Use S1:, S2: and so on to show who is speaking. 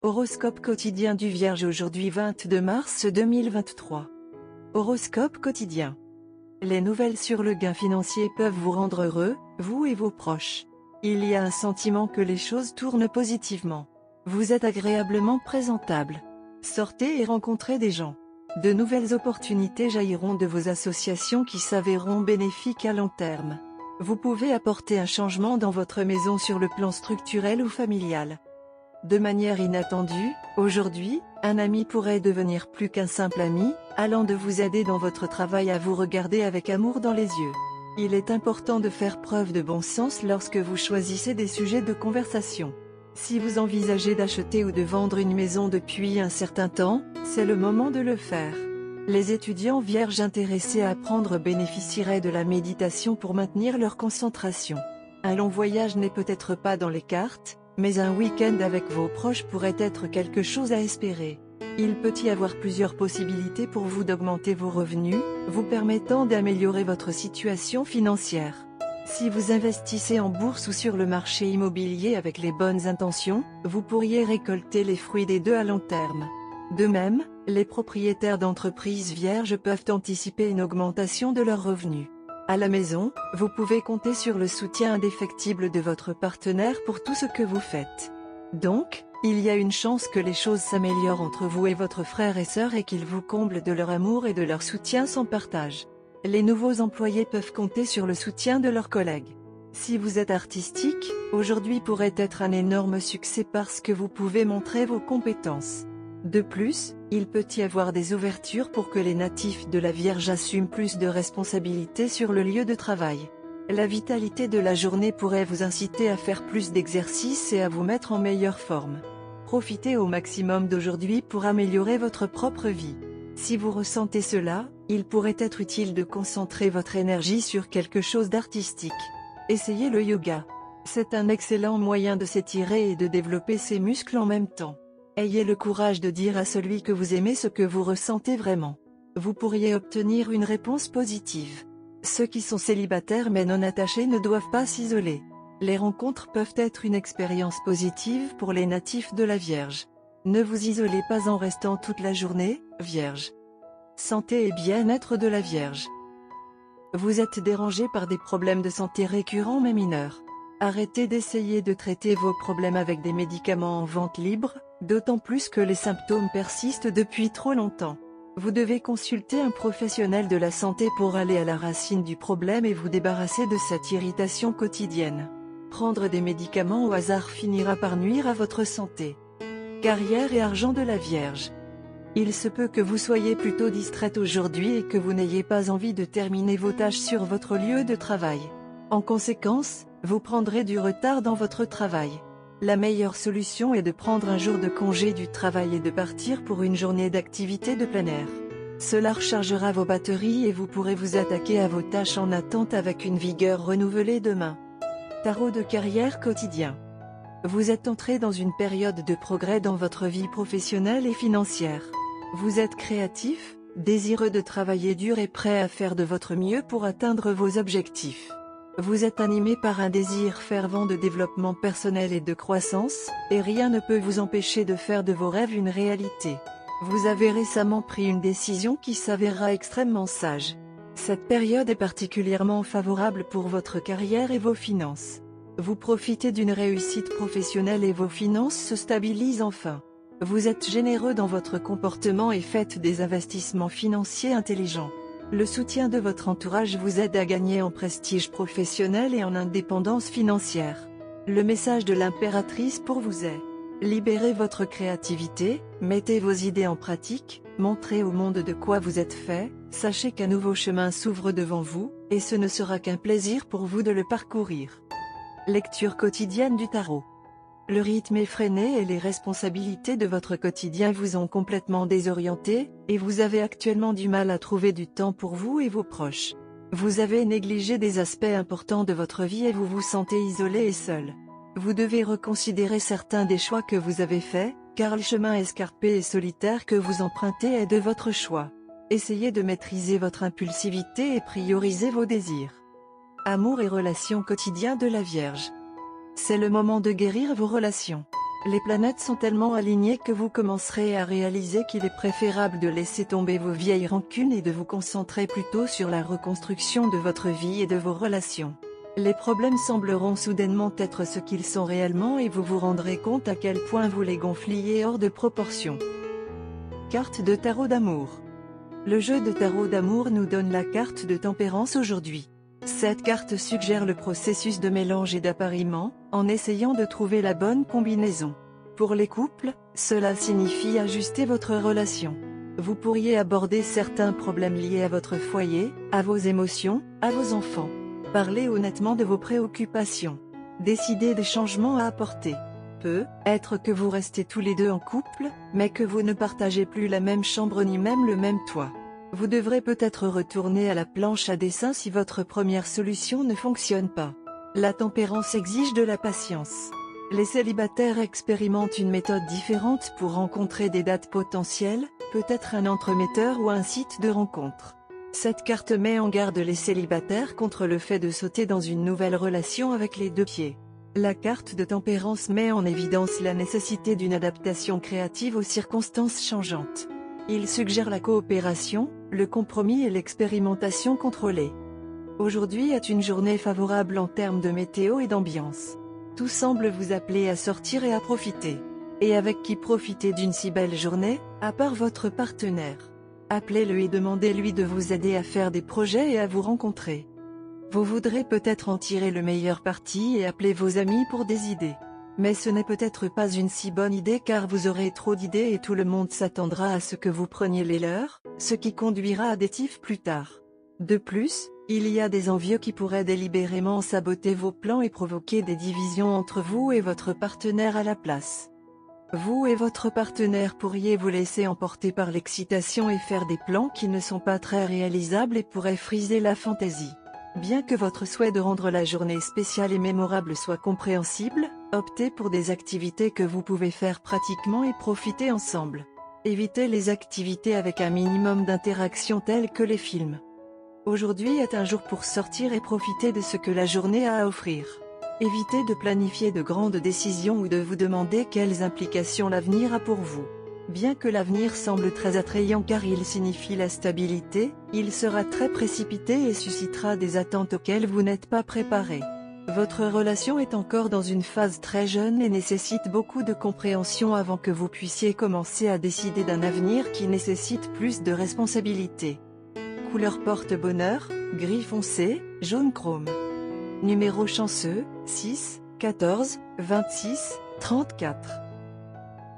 S1: Horoscope quotidien du Vierge aujourd'hui 22 mars 2023. Horoscope quotidien. Les nouvelles sur le gain financier peuvent vous rendre heureux, vous et vos proches. Il y a un sentiment que les choses tournent positivement. Vous êtes agréablement présentable. Sortez et rencontrez des gens. De nouvelles opportunités jailliront de vos associations qui s'avéreront bénéfiques à long terme. Vous pouvez apporter un changement dans votre maison sur le plan structurel ou familial. De manière inattendue, aujourd'hui, un ami pourrait devenir plus qu'un simple ami, allant de vous aider dans votre travail à vous regarder avec amour dans les yeux. Il est important de faire preuve de bon sens lorsque vous choisissez des sujets de conversation. Si vous envisagez d'acheter ou de vendre une maison depuis un certain temps, c'est le moment de le faire. Les étudiants vierges intéressés à apprendre bénéficieraient de la méditation pour maintenir leur concentration. Un long voyage n'est peut-être pas dans les cartes, mais un week-end avec vos proches pourrait être quelque chose à espérer. Il peut y avoir plusieurs possibilités pour vous d'augmenter vos revenus, vous permettant d'améliorer votre situation financière. Si vous investissez en bourse ou sur le marché immobilier avec les bonnes intentions, vous pourriez récolter les fruits des deux à long terme. De même, les propriétaires d'entreprises vierges peuvent anticiper une augmentation de leurs revenus. À la maison, vous pouvez compter sur le soutien indéfectible de votre partenaire pour tout ce que vous faites. Donc, il y a une chance que les choses s'améliorent entre vous et votre frère et sœur et qu'ils vous comblent de leur amour et de leur soutien sans partage. Les nouveaux employés peuvent compter sur le soutien de leurs collègues. Si vous êtes artistique, aujourd'hui pourrait être un énorme succès parce que vous pouvez montrer vos compétences. De plus, il peut y avoir des ouvertures pour que les natifs de la Vierge assument plus de responsabilités sur le lieu de travail. La vitalité de la journée pourrait vous inciter à faire plus d'exercices et à vous mettre en meilleure forme. Profitez au maximum d'aujourd'hui pour améliorer votre propre vie. Si vous ressentez cela, il pourrait être utile de concentrer votre énergie sur quelque chose d'artistique. Essayez le yoga. C'est un excellent moyen de s'étirer et de développer ses muscles en même temps. Ayez le courage de dire à celui que vous aimez ce que vous ressentez vraiment. Vous pourriez obtenir une réponse positive. Ceux qui sont célibataires mais non attachés ne doivent pas s'isoler. Les rencontres peuvent être une expérience positive pour les natifs de la Vierge. Ne vous isolez pas en restant toute la journée, Vierge. Santé et bien-être de la Vierge. Vous êtes dérangé par des problèmes de santé récurrents mais mineurs. Arrêtez d'essayer de traiter vos problèmes avec des médicaments en vente libre, d'autant plus que les symptômes persistent depuis trop longtemps. Vous devez consulter un professionnel de la santé pour aller à la racine du problème et vous débarrasser de cette irritation quotidienne. Prendre des médicaments au hasard finira par nuire à votre santé. Carrière et argent de la Vierge. Il se peut que vous soyez plutôt distraite aujourd'hui et que vous n'ayez pas envie de terminer vos tâches sur votre lieu de travail. En conséquence, vous prendrez du retard dans votre travail. La meilleure solution est de prendre un jour de congé du travail et de partir pour une journée d'activité de plein air. Cela rechargera vos batteries et vous pourrez vous attaquer à vos tâches en attente avec une vigueur renouvelée demain. Tarot de carrière quotidien. Vous êtes entré dans une période de progrès dans votre vie professionnelle et financière. Vous êtes créatif, désireux de travailler dur et prêt à faire de votre mieux pour atteindre vos objectifs. Vous êtes animé par un désir fervent de développement personnel et de croissance, et rien ne peut vous empêcher de faire de vos rêves une réalité. Vous avez récemment pris une décision qui s'avérera extrêmement sage. Cette période est particulièrement favorable pour votre carrière et vos finances. Vous profitez d'une réussite professionnelle et vos finances se stabilisent enfin. Vous êtes généreux dans votre comportement et faites des investissements financiers intelligents. Le soutien de votre entourage vous aide à gagner en prestige professionnel et en indépendance financière. Le message de l'impératrice pour vous est: libérez votre créativité, mettez vos idées en pratique, montrez au monde de quoi vous êtes fait, sachez qu'un nouveau chemin s'ouvre devant vous, et ce ne sera qu'un plaisir pour vous de le parcourir. Lecture quotidienne du tarot. Le rythme effréné et les responsabilités de votre quotidien vous ont complètement désorienté, et vous avez actuellement du mal à trouver du temps pour vous et vos proches. Vous avez négligé des aspects importants de votre vie et vous vous sentez isolé et seul. Vous devez reconsidérer certains des choix que vous avez faits, car le chemin escarpé et solitaire que vous empruntez est de votre choix. Essayez de maîtriser votre impulsivité et priorisez vos désirs. Amour et relations quotidiens de la Vierge. C'est le moment de guérir vos relations. Les planètes sont tellement alignées que vous commencerez à réaliser qu'il est préférable de laisser tomber vos vieilles rancunes et de vous concentrer plutôt sur la reconstruction de votre vie et de vos relations. Les problèmes sembleront soudainement être ce qu'ils sont réellement et vous vous rendrez compte à quel point vous les gonfliez hors de proportion. Carte de tarot d'amour. Le jeu de tarot d'amour nous donne la carte de tempérance aujourd'hui. Cette carte suggère le processus de mélange et d'appariement, en essayant de trouver la bonne combinaison. Pour les couples, cela signifie ajuster votre relation. Vous pourriez aborder certains problèmes liés à votre foyer, à vos émotions, à vos enfants. Parlez honnêtement de vos préoccupations. Décidez des changements à apporter. Peut être que vous restez tous les deux en couple, mais que vous ne partagez plus la même chambre ni même le même toit. Vous devrez peut-être retourner à la planche à dessin si votre première solution ne fonctionne pas. La tempérance exige de la patience. Les célibataires expérimentent une méthode différente pour rencontrer des dates potentielles, peut-être un entremetteur ou un site de rencontre. Cette carte met en garde les célibataires contre le fait de sauter dans une nouvelle relation avec les deux pieds. La carte de tempérance met en évidence la nécessité d'une adaptation créative aux circonstances changeantes. Il suggère la coopération, le compromis et l'expérimentation contrôlée. Aujourd'hui est une journée favorable en termes de météo et d'ambiance. Tout semble vous appeler à sortir et à profiter. Et avec qui profiter d'une si belle journée, à part votre partenaire? Appelez-le et demandez-lui de vous aider à faire des projets et à vous rencontrer. Vous voudrez peut-être en tirer le meilleur parti et appeler vos amis pour des idées. Mais ce n'est peut-être pas une si bonne idée car vous aurez trop d'idées et tout le monde s'attendra à ce que vous preniez les leurs, ce qui conduira à des tiffs plus tard. De plus, il y a des envieux qui pourraient délibérément saboter vos plans et provoquer des divisions entre vous et votre partenaire à la place. Vous et votre partenaire pourriez vous laisser emporter par l'excitation et faire des plans qui ne sont pas très réalisables et pourraient friser la fantaisie. Bien que votre souhait de rendre la journée spéciale et mémorable soit compréhensible, optez pour des activités que vous pouvez faire pratiquement et profiter ensemble. Évitez les activités avec un minimum d'interaction telles que les films. Aujourd'hui est un jour pour sortir et profiter de ce que la journée a à offrir. Évitez de planifier de grandes décisions ou de vous demander quelles implications l'avenir a pour vous. Bien que l'avenir semble très attrayant car il signifie la stabilité, il sera très précipité et suscitera des attentes auxquelles vous n'êtes pas préparé. Votre relation est encore dans une phase très jeune et nécessite beaucoup de compréhension avant que vous puissiez commencer à décider d'un avenir qui nécessite plus de responsabilités. Couleur porte-bonheur, gris foncé, jaune chrome. Numéro chanceux, 6, 14, 26, 34.